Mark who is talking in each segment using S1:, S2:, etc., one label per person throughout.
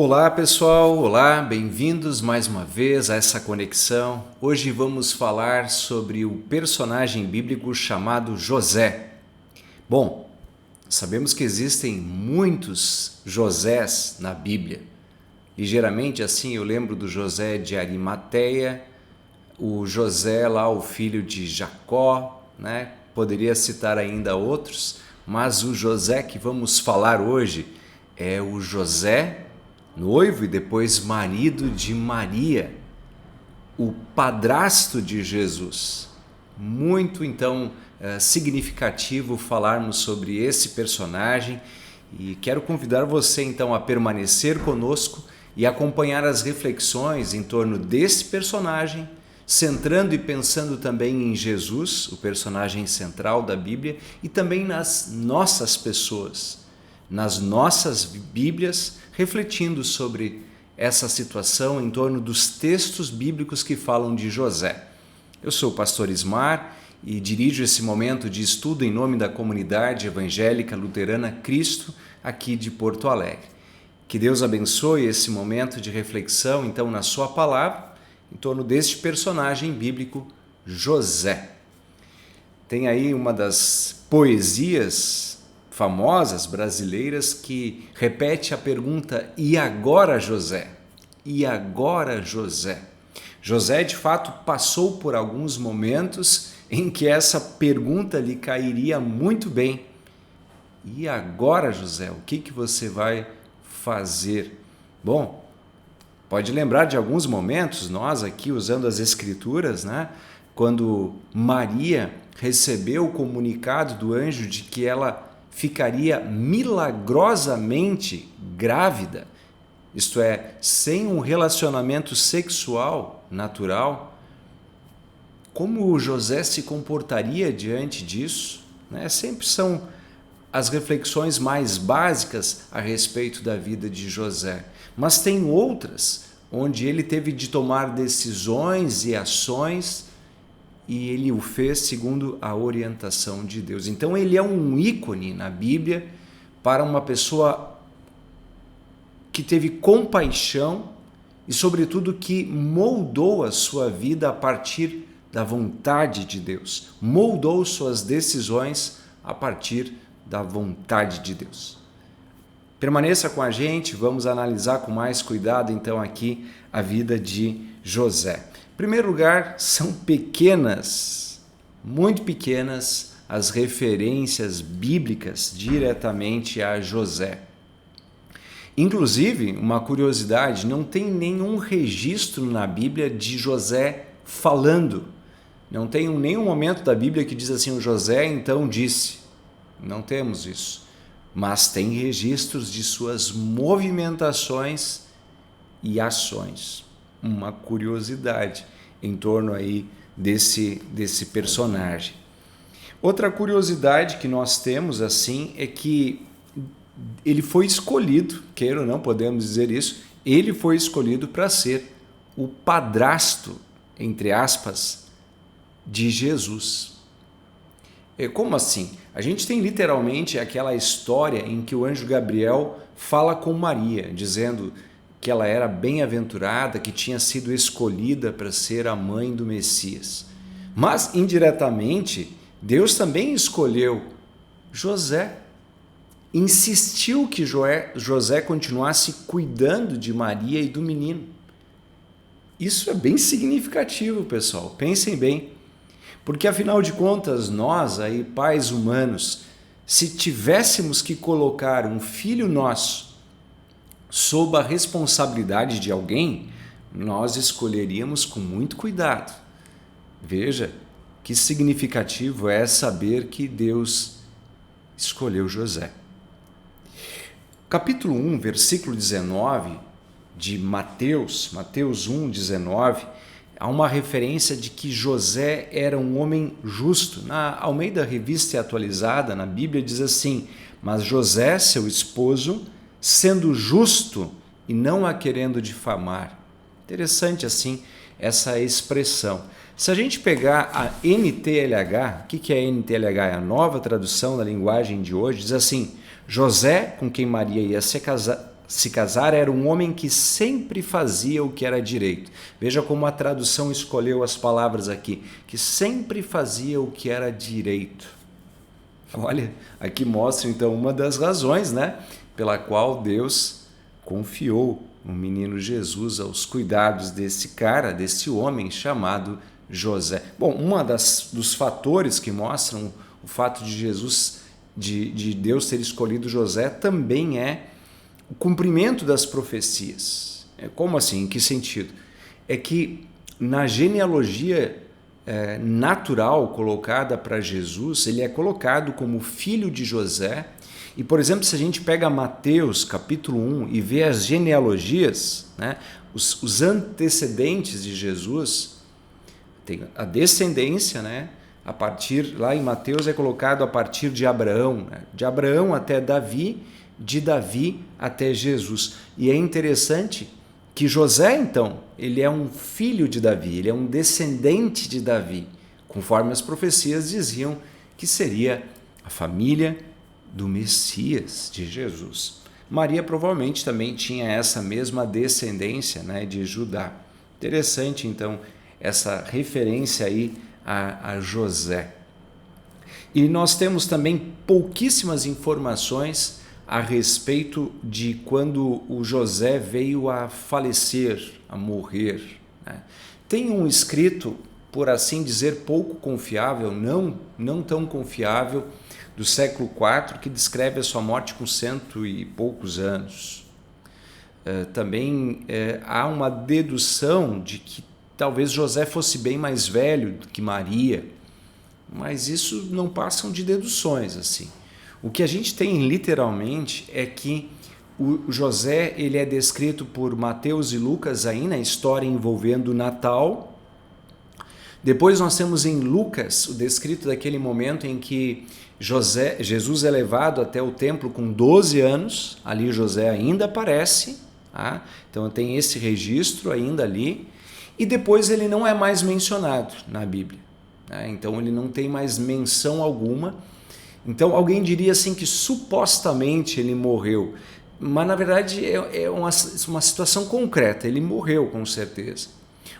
S1: Olá pessoal, olá, bem-vindos mais uma vez a essa conexão. Hoje vamos falar sobre o personagem bíblico chamado José. Bom, sabemos que existem muitos Josés na Bíblia. Ligeiramente assim eu lembro do José de Arimateia, o José lá, o filho de Jacó, né? Poderia citar ainda outros, mas o José que vamos falar hoje é o José noivo e depois marido de Maria, o padrasto de Jesus. Muito então significativo falarmos sobre esse personagem e quero convidar você então a permanecer conosco e acompanhar as reflexões em torno desse personagem, centrando e pensando também em Jesus, o personagem central da Bíblia, e também nas nossas pessoas, nas nossas Bíblias, refletindo sobre essa situação em torno dos textos bíblicos que falam de José. Eu sou o pastor Ismar e dirijo esse momento de estudo em nome da comunidade evangélica luterana Cristo aqui de Porto Alegre. Que Deus abençoe esse momento de reflexão, então, na sua palavra, em torno deste personagem bíblico, José. Tem aí uma das poesias famosas brasileiras que repete a pergunta: e agora, José? E agora, José? José, de fato, passou por alguns momentos em que essa pergunta lhe cairia muito bem. E agora, José, o que você vai fazer? Bom, pode lembrar de alguns momentos, nós aqui usando as Escrituras, né? Quando Maria recebeu o comunicado do anjo de que ela ficaria milagrosamente grávida, isto é, sem um relacionamento sexual natural. Como José se comportaria diante disso? Sempre são as reflexões mais básicas a respeito da vida de José. Mas tem outras onde ele teve de tomar decisões e ações e ele o fez segundo a orientação de Deus. Então ele é um ícone na Bíblia para uma pessoa que teve compaixão e, sobretudo, que moldou a sua vida a partir da vontade de Deus, moldou suas decisões a partir da vontade de Deus. Permaneça com a gente, vamos analisar com mais cuidado então aqui a vida de José. Em primeiro lugar, são pequenas, muito pequenas, as referências bíblicas diretamente a José. Inclusive, uma curiosidade, não tem nenhum registro na Bíblia de José falando. Não tem nenhum momento da Bíblia que diz assim: o José então disse. Não temos isso. Mas tem registros de suas movimentações e ações. Uma curiosidade em torno aí desse personagem. Outra curiosidade que nós temos assim é que ele foi escolhido, queira ou não, podemos dizer isso, ele foi escolhido para ser o padrasto, entre aspas, de Jesus. Como assim? A gente tem literalmente aquela história em que o anjo Gabriel fala com Maria, dizendo que ela era bem-aventurada, que tinha sido escolhida para ser a mãe do Messias. Mas, indiretamente, Deus também escolheu José. Insistiu que José continuasse cuidando de Maria e do menino. Isso é bem significativo, pessoal. Pensem bem. Porque, afinal de contas, nós, aí, pais humanos, se tivéssemos que colocar um filho nosso sob a responsabilidade de alguém, nós escolheríamos com muito cuidado. Veja que significativo é saber que Deus escolheu José. Capítulo 1, versículo 19 de Mateus 1, 19, há uma referência de que José era um homem justo. Na Almeida Revista Atualizada, na Bíblia, diz assim: mas José, seu esposo, sendo justo e não a querendo difamar. Interessante assim essa expressão. Se a gente pegar a NTLH, o que é a NTLH? É a nova tradução da linguagem de hoje, diz assim: José, com quem Maria ia se se casar era um homem que sempre fazia o que era direito. Veja como a tradução escolheu as palavras aqui, que sempre fazia o que era direito. Olha, aqui mostra então uma das razões, né, pela qual Deus confiou o menino Jesus aos cuidados desse cara, desse homem chamado José. Bom, dos fatores que mostram o fato de Jesus, de Deus ter escolhido José, também é o cumprimento das profecias. Como assim? Em que sentido? É que na genealogia natural colocada para Jesus, ele é colocado como filho de José. E, por exemplo, se a gente pega Mateus capítulo 1 e vê as genealogias, né, os antecedentes de Jesus, tem a descendência, né, a partir, lá em Mateus é colocado a partir de Abraão, né, de Abraão até Davi, de Davi até Jesus. E é interessante que José, então, ele é um filho de Davi, ele é um descendente de Davi, conforme as profecias diziam que seria a família do Messias, de Jesus. Maria provavelmente também tinha essa mesma descendência, né, de Judá. Interessante, então, essa referência aí a José. E nós temos também pouquíssimas informações a respeito de quando o José veio a falecer, a morrer, né? Tem um escrito, por assim dizer, pouco confiável, não tão confiável, do século IV, que descreve a sua morte com 100 e poucos anos. Também há uma dedução de que talvez José fosse bem mais velho do que Maria, mas isso não passam de deduções assim. O que a gente tem literalmente é que o José ele é descrito por Mateus e Lucas aí na história envolvendo o Natal. Depois nós temos em Lucas o descrito daquele momento em que Jesus é levado até o templo com 12 anos, ali José ainda aparece, tá? Então tem esse registro ainda ali, e depois ele não é mais mencionado na Bíblia, né? Então ele não tem mais menção alguma. Então alguém diria assim que supostamente ele morreu, mas na verdade é uma situação concreta, ele morreu com certeza.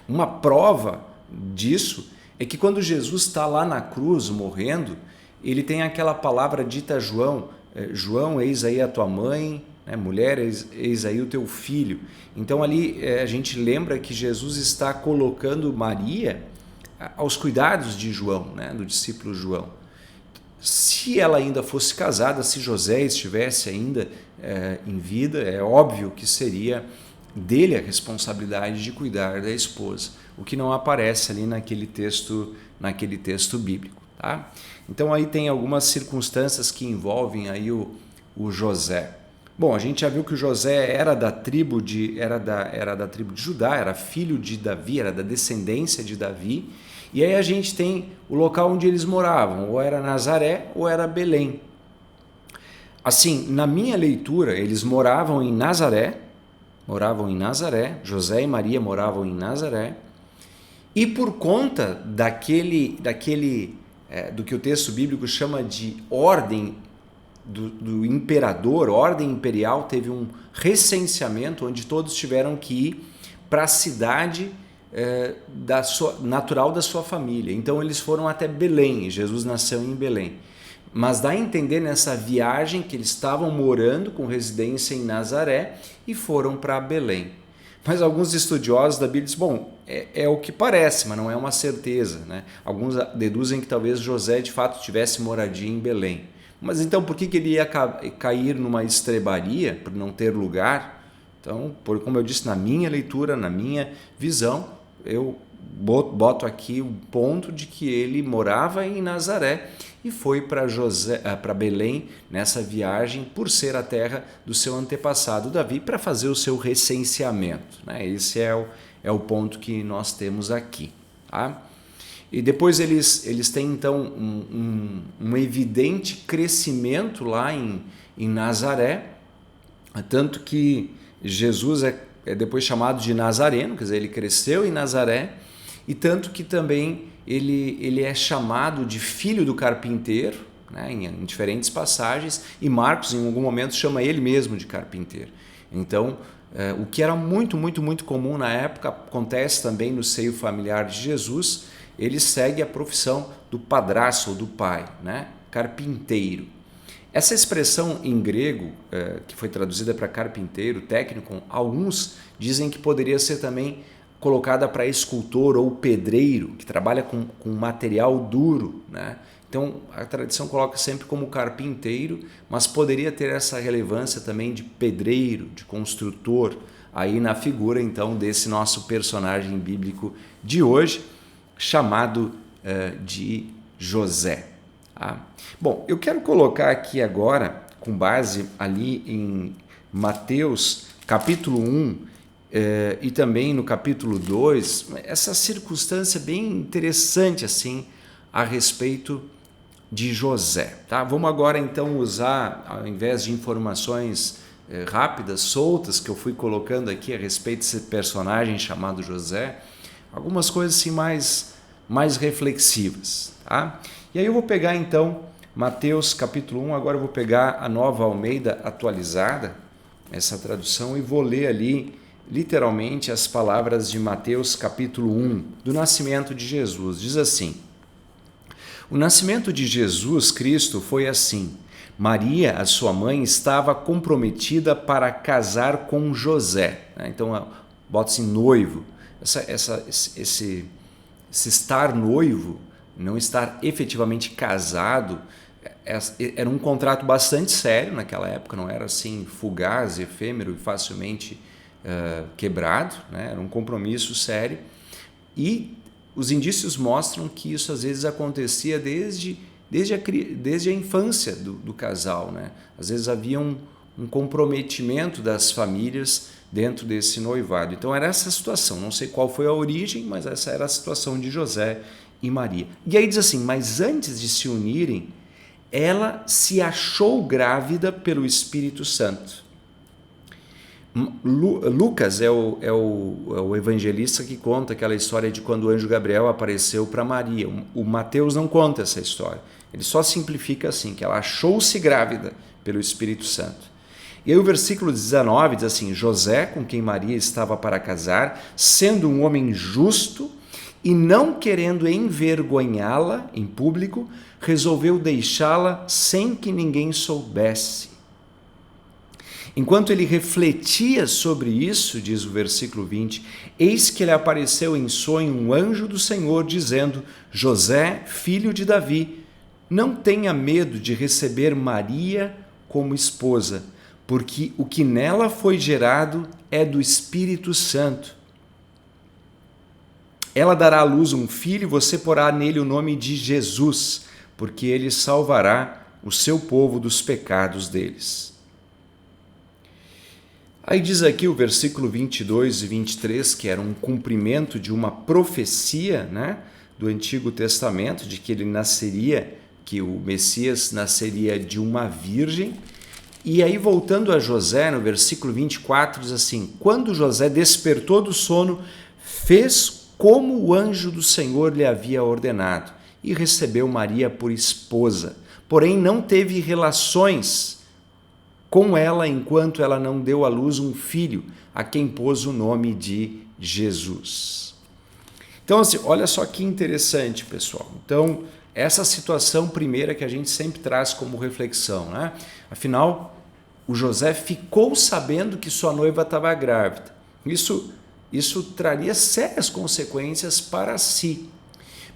S1: Uma prova disso é que quando Jesus está lá na cruz morrendo, ele tem aquela palavra dita a João, João, eis aí a tua mãe, né? Mulher, eis aí o teu filho. Então ali a gente lembra que Jesus está colocando Maria aos cuidados de João, né? Do discípulo João. Se ela ainda fosse casada, se José estivesse ainda em vida, é óbvio que seria dele a responsabilidade de cuidar da esposa, o que não aparece ali naquele texto bíblico, tá? Então aí tem algumas circunstâncias que envolvem aí o José. Bom, a gente já viu que o José era da tribo de Judá, era filho de Davi, era da descendência de Davi. E aí a gente tem o local onde eles moravam, ou era Nazaré ou era Belém. Assim, na minha leitura, eles moravam em Nazaré, José e Maria moravam em Nazaré, e por conta do que o texto bíblico chama de ordem do imperador, ordem imperial, teve um recenseamento onde todos tiveram que ir para a cidade natural da sua família. Então eles foram até Belém, e Jesus nasceu em Belém. Mas dá a entender nessa viagem que eles estavam morando com residência em Nazaré e foram para Belém. Mas alguns estudiosos da Bíblia dizem, bom, é o que parece, mas não é uma certeza, né? Alguns deduzem que talvez José de fato tivesse moradia em Belém. Mas então por que ele ia cair numa estrebaria, por não ter lugar? Então, como eu disse, na minha leitura, na minha visão, eu boto aqui o ponto de que ele morava em Nazaré e foi para Belém nessa viagem por ser a terra do seu antepassado Davi para fazer o seu recenseamento, né? Esse é o ponto que nós temos aqui, tá? E depois eles têm então um evidente crescimento lá em Nazaré, tanto que Jesus é depois chamado de Nazareno, quer dizer, ele cresceu em Nazaré, e tanto que também ele é chamado de filho do carpinteiro, né, em diferentes passagens, e Marcos em algum momento chama ele mesmo de carpinteiro. Então, o que era muito comum na época, acontece também no seio familiar de Jesus, ele segue a profissão do padrasto ou do pai, né? Carpinteiro. Essa expressão em grego, que foi traduzida para carpinteiro, técnico, alguns dizem que poderia ser também colocada para escultor ou pedreiro, que trabalha com material duro, né? Então, a tradição coloca sempre como carpinteiro, mas poderia ter essa relevância também de pedreiro, de construtor, aí na figura, então, desse nosso personagem bíblico de hoje, chamado de José. Tá? Bom, eu quero colocar aqui agora, com base ali em Mateus capítulo 1 e também no capítulo 2, essa circunstância bem interessante assim a respeito de José. Tá? Vamos agora então usar, ao invés de informações rápidas, soltas, que eu fui colocando aqui a respeito desse personagem chamado José, algumas coisas assim mais reflexivas. Tá? E aí eu vou pegar então Mateus capítulo 1, agora eu vou pegar a Nova Almeida atualizada, essa tradução, e vou ler ali literalmente as palavras de Mateus capítulo 1, do nascimento de Jesus. Diz assim: o nascimento de Jesus Cristo foi assim. Maria, a sua mãe, estava comprometida para casar com José. Então, bota-se noivo. Esse estar noivo, não estar efetivamente casado, era um contrato bastante sério naquela época, não era assim fugaz, efêmero e facilmente quebrado, né? Era um compromisso sério. E os indícios mostram que isso às vezes acontecia desde a infância do casal, né? Às vezes havia um comprometimento das famílias dentro desse noivado. Então era essa a situação, não sei qual foi a origem, mas essa era a situação de José e Maria. E aí diz assim, mas antes de se unirem, ela se achou grávida pelo Espírito Santo. Lucas é o evangelista que conta aquela história de quando o anjo Gabriel apareceu para Maria. O Mateus não conta essa história. Ele só simplifica assim, que ela achou-se grávida pelo Espírito Santo. E aí o versículo 19 diz assim, José, com quem Maria estava para casar, sendo um homem justo e não querendo envergonhá-la em público, resolveu deixá-la sem que ninguém soubesse. Enquanto ele refletia sobre isso, diz o versículo 20, eis que lhe apareceu em sonho um anjo do Senhor, dizendo, José, filho de Davi, não tenha medo de receber Maria como esposa, porque o que nela foi gerado é do Espírito Santo. Ela dará à luz um filho e você porá nele o nome de Jesus, porque ele salvará o seu povo dos pecados deles. Aí diz aqui o versículo 22 e 23, que era um cumprimento de uma profecia, né, do Antigo Testamento, de que ele nasceria, que o Messias nasceria de uma virgem. E aí, voltando a José, no versículo 24, diz assim, quando José despertou do sono, fez como o anjo do Senhor lhe havia ordenado, e recebeu Maria por esposa, porém não teve relações com ela enquanto ela não deu à luz um filho, a quem pôs o nome de Jesus. Então, assim, olha só que interessante, pessoal. Então, essa situação primeira que a gente sempre traz como reflexão, né? Afinal, o José ficou sabendo que sua noiva estava grávida. Isso traria sérias consequências para si.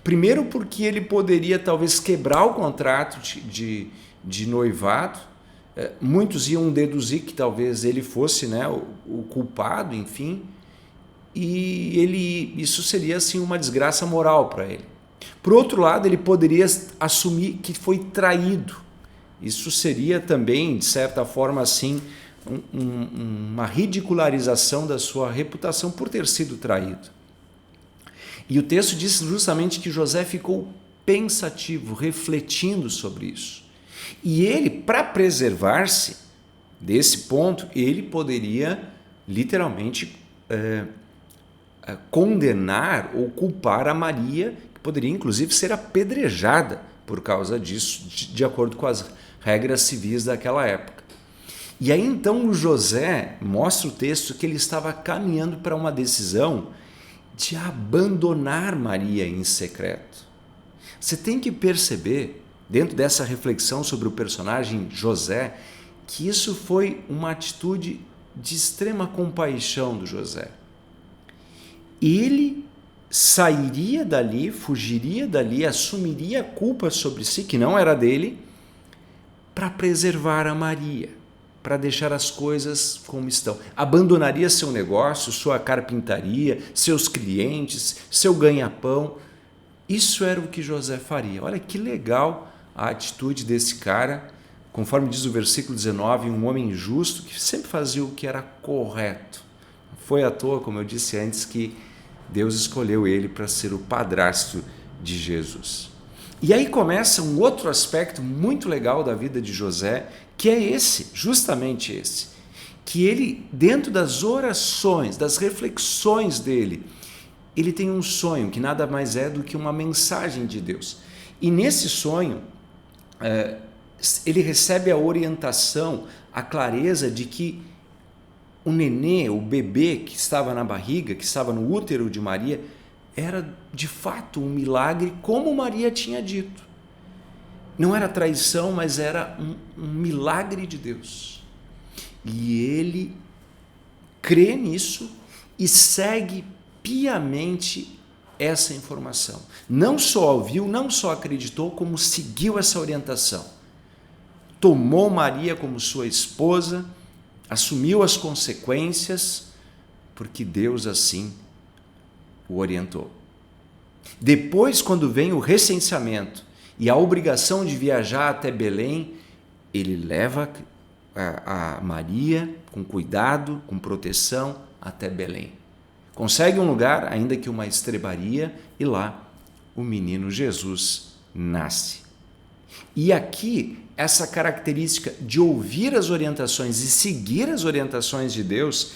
S1: Primeiro porque ele poderia talvez quebrar o contrato de noivado. Muitos iam deduzir que talvez ele fosse, né, o culpado, enfim, e isso seria assim uma desgraça moral para ele. Por outro lado, ele poderia assumir que foi traído. Isso seria também, de certa forma, assim, uma ridicularização da sua reputação por ter sido traído. E o texto diz justamente que José ficou pensativo, refletindo sobre isso. E ele, para preservar-se desse ponto, ele poderia literalmente condenar ou culpar a Maria, que poderia inclusive ser apedrejada por causa disso, de acordo com as regras civis daquela época. E aí então o José, mostra o texto que ele estava caminhando para uma decisão de abandonar Maria em secreto. Você tem que perceber, dentro dessa reflexão sobre o personagem José, que isso foi uma atitude de extrema compaixão do José. Ele sairia dali, fugiria dali, assumiria a culpa sobre si, que não era dele, para preservar a Maria, para deixar as coisas como estão. Abandonaria seu negócio, sua carpintaria, seus clientes, seu ganha-pão. Isso era o que José faria. Olha que legal a atitude desse cara, conforme diz o versículo 19, um homem justo que sempre fazia o que era correto. Não foi à toa, como eu disse antes, que Deus escolheu ele para ser o padrasto de Jesus. E aí começa um outro aspecto muito legal da vida de José, que é esse, justamente esse, que ele, dentro das orações, das reflexões dele, ele tem um sonho que nada mais é do que uma mensagem de Deus. E nesse sonho, ele recebe a orientação, a clareza de que o nenê, o bebê que estava na barriga, que estava no útero de Maria, era de fato um milagre, como Maria tinha dito. Não era traição, mas era um milagre de Deus. E ele crê nisso e segue piamente essa informação. Não só ouviu, não só acreditou, como seguiu essa orientação. Tomou Maria como sua esposa, assumiu as consequências, porque Deus assim o orientou. Depois, quando vem o recenseamento e a obrigação de viajar até Belém, ele leva a Maria com cuidado, com proteção, até Belém. Consegue um lugar, ainda que uma estrebaria, e lá o menino Jesus nasce. E aqui, essa característica de ouvir as orientações e seguir as orientações de Deus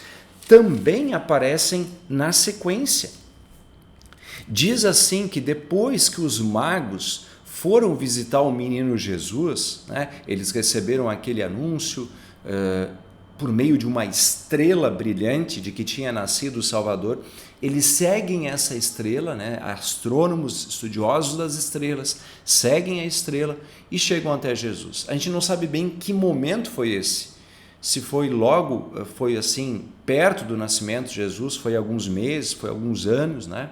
S1: também aparecem na sequência. Diz assim que depois que os magos foram visitar o menino Jesus, né, eles receberam aquele anúncio por meio de uma estrela brilhante de que tinha nascido o Salvador. Eles seguem essa estrela, né, astrônomos, estudiosos das estrelas, seguem a estrela e chegam até Jesus. A gente não sabe bem que momento foi esse. Se foi logo, foi assim, perto do nascimento de Jesus, foi alguns meses, foi alguns anos, né?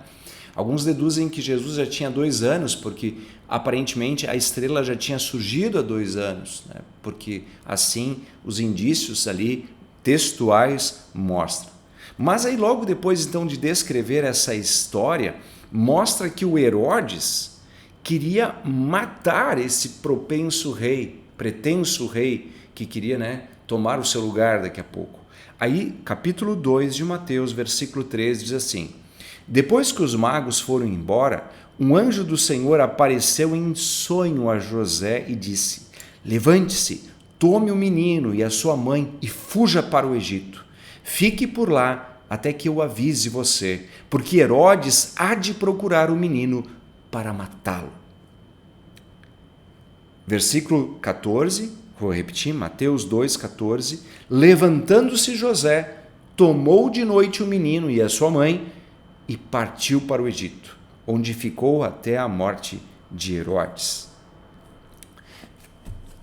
S1: Alguns deduzem que Jesus já tinha 2 anos, porque aparentemente a estrela já tinha surgido há 2 anos, né? Porque assim os indícios ali textuais mostram. Mas aí logo depois então de descrever essa história, mostra que o Herodes queria matar esse pretenso rei que queria, né, tomar o seu lugar daqui a pouco. Aí capítulo 2 de Mateus, versículo 13 diz assim: depois que os magos foram embora, um anjo do Senhor apareceu em sonho a José e disse: levante-se, tome o menino e a sua mãe e fuja para o Egito. Fique por lá até que eu avise você, porque Herodes há de procurar o menino para matá-lo. Versículo 14, vou repetir, Mateus 2,14. Levantando-se José, tomou de noite o menino e a sua mãe e partiu para o Egito, onde ficou até a morte de Herodes.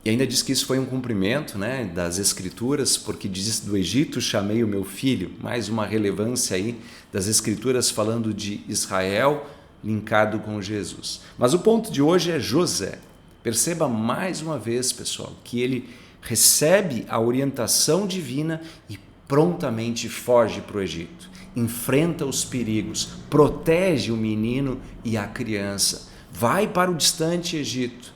S1: E ainda diz que isso foi um cumprimento, né, das Escrituras, porque diz: do Egito chamei o meu filho. Mais uma relevância aí das Escrituras falando de Israel linkado com Jesus. Mas o ponto de hoje é José. Perceba mais uma vez, pessoal, que ele recebe a orientação divina e prontamente foge para o Egito. Enfrenta os perigos, protege o menino e a criança, vai para o distante Egito,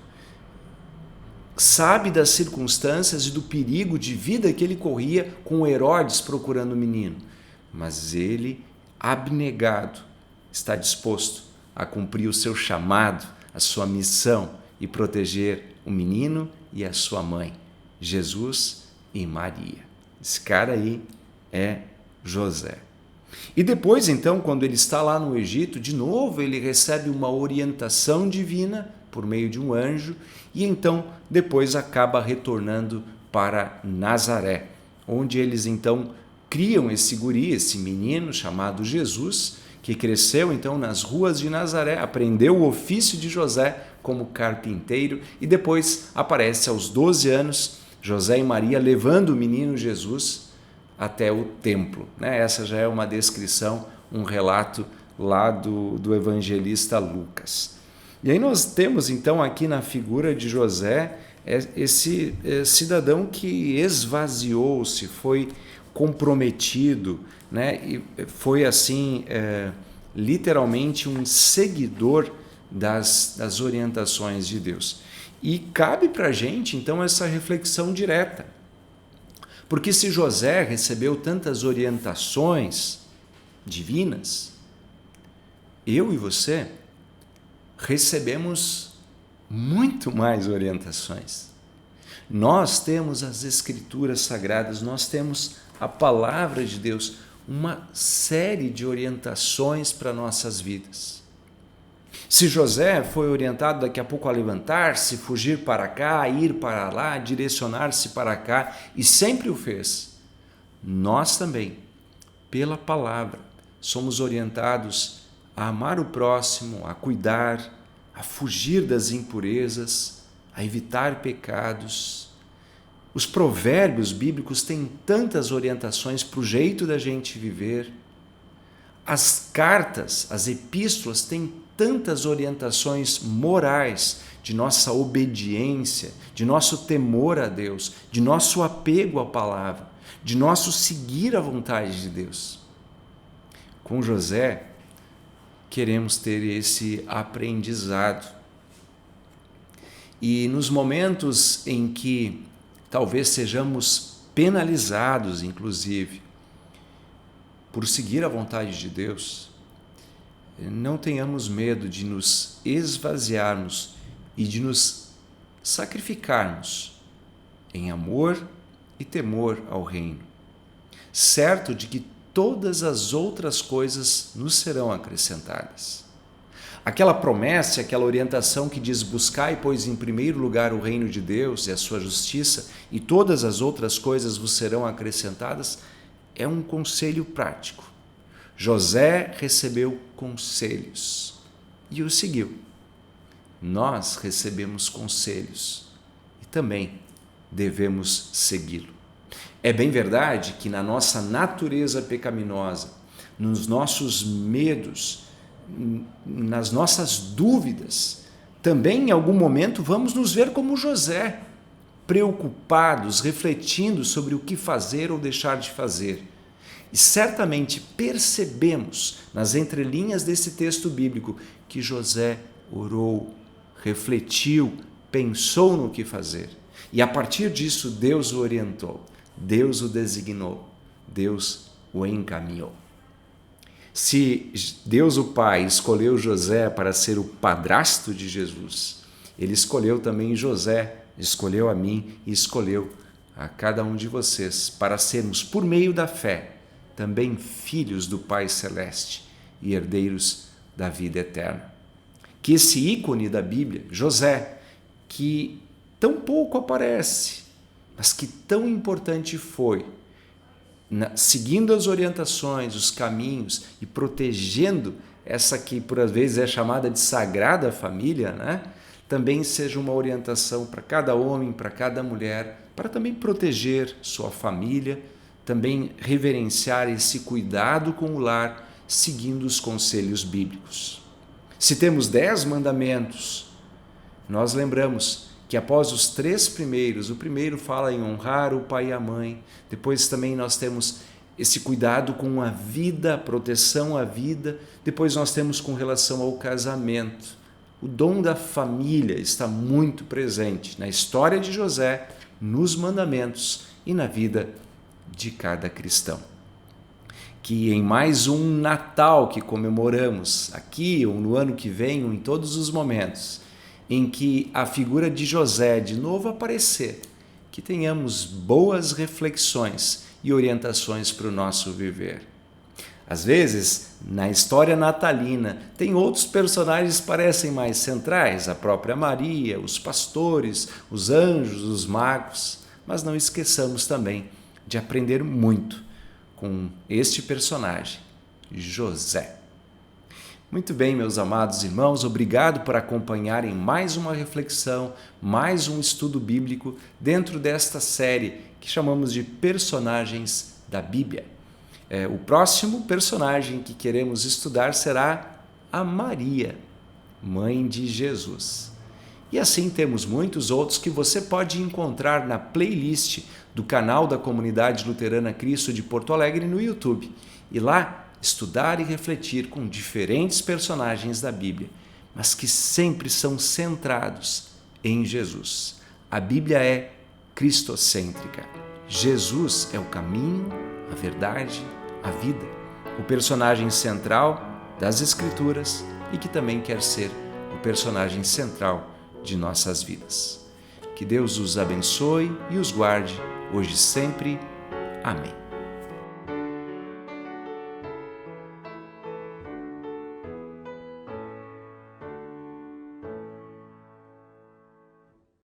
S1: sabe das circunstâncias e do perigo de vida que ele corria com Herodes procurando o menino, mas ele, abnegado, está disposto a cumprir o seu chamado, a sua missão e proteger o menino e a sua mãe, Jesus e Maria. Esse cara aí é José. E depois, então, quando ele está lá no Egito, de novo ele recebe uma orientação divina por meio de um anjo e então depois acaba retornando para Nazaré, onde eles então criam esse guri, esse menino chamado Jesus, que cresceu então nas ruas de Nazaré, aprendeu o ofício de José como carpinteiro e depois aparece aos 12 anos José e Maria levando o menino Jesus até o templo. Essa já é uma descrição, um relato lá do evangelista Lucas. E aí nós temos então aqui na figura de José esse cidadão que esvaziou-se, foi comprometido, e foi assim literalmente um seguidor das orientações de Deus. E cabe para a gente então essa reflexão direta, porque se José recebeu tantas orientações divinas, eu e você recebemos muito mais orientações. Nós temos as Escrituras Sagradas, nós temos a Palavra de Deus, uma série de orientações para nossas vidas. Se José foi orientado daqui a pouco a levantar-se, fugir para cá, ir para lá, direcionar-se para cá, e sempre o fez, nós também, pela Palavra, somos orientados a amar o próximo, a cuidar, a fugir das impurezas, a evitar pecados. Os provérbios bíblicos têm tantas orientações para o jeito da gente viver. As cartas, as epístolas têm tantas orientações morais de nossa obediência, de nosso temor a Deus, de nosso apego à palavra, de nosso seguir a vontade de Deus. Com José, queremos ter esse aprendizado. E nos momentos em que talvez sejamos penalizados, inclusive, por seguir a vontade de Deus, não tenhamos medo de nos esvaziarmos e de nos sacrificarmos em amor e temor ao reino, certo de que todas as outras coisas nos serão acrescentadas. Aquela promessa, aquela orientação que diz: buscai, pois, em primeiro lugar o reino de Deus e a sua justiça, e todas as outras coisas vos serão acrescentadas, é um conselho prático. José recebeu conselhos e o seguiu. Nós recebemos conselhos e também devemos segui-lo. É bem verdade que na nossa natureza pecaminosa, nos nossos medos, nas nossas dúvidas, também em algum momento vamos nos ver como José, preocupados, refletindo sobre o que fazer ou deixar de fazer. E certamente percebemos nas entrelinhas desse texto bíblico que José orou, refletiu, pensou no que fazer. E a partir disso Deus o orientou, Deus o designou, Deus o encaminhou. Se Deus o Pai escolheu José para ser o padrasto de Jesus, Ele escolheu também José, escolheu a mim e escolheu a cada um de vocês para sermos, por meio da fé, também filhos do Pai Celeste e herdeiros da vida eterna. Que esse ícone da Bíblia, José, que tão pouco aparece, mas que tão importante foi, seguindo as orientações, os caminhos e protegendo essa que por vezes é chamada de sagrada família, também seja uma orientação para cada homem, para cada mulher, para também proteger sua família, também reverenciar esse cuidado com o lar, seguindo os conselhos bíblicos. Se temos 10 mandamentos, nós lembramos que após os 3 primeiros, o primeiro fala em honrar o pai e a mãe, depois também nós temos esse cuidado com a vida, a proteção à vida, depois nós temos com relação ao casamento. O dom da família está muito presente na história de José, nos mandamentos e na vida de cada cristão. Que em mais um Natal que comemoramos aqui ou no ano que vem ou em todos os momentos em que a figura de José de novo aparecer, que tenhamos boas reflexões e orientações para o nosso viver. Às vezes, na história natalina, tem outros personagens que parecem mais centrais, a própria Maria, os pastores, os anjos, os magos, mas não esqueçamos também de aprender muito com este personagem, José. Muito bem, meus amados irmãos, obrigado por acompanharem mais uma reflexão, mais um estudo bíblico dentro desta série que chamamos de Personagens da Bíblia. O próximo personagem que queremos estudar será a Maria, mãe de Jesus. E assim temos muitos outros que você pode encontrar na playlist do canal da Comunidade Luterana Cristo de Porto Alegre no YouTube. E lá estudar e refletir com diferentes personagens da Bíblia, mas que sempre são centrados em Jesus. A Bíblia é cristocêntrica. Jesus é o caminho, a verdade, a vida, o personagem central das Escrituras e que também quer ser o personagem central de nossas vidas. Que Deus os abençoe e os guarde, hoje e sempre. Amém.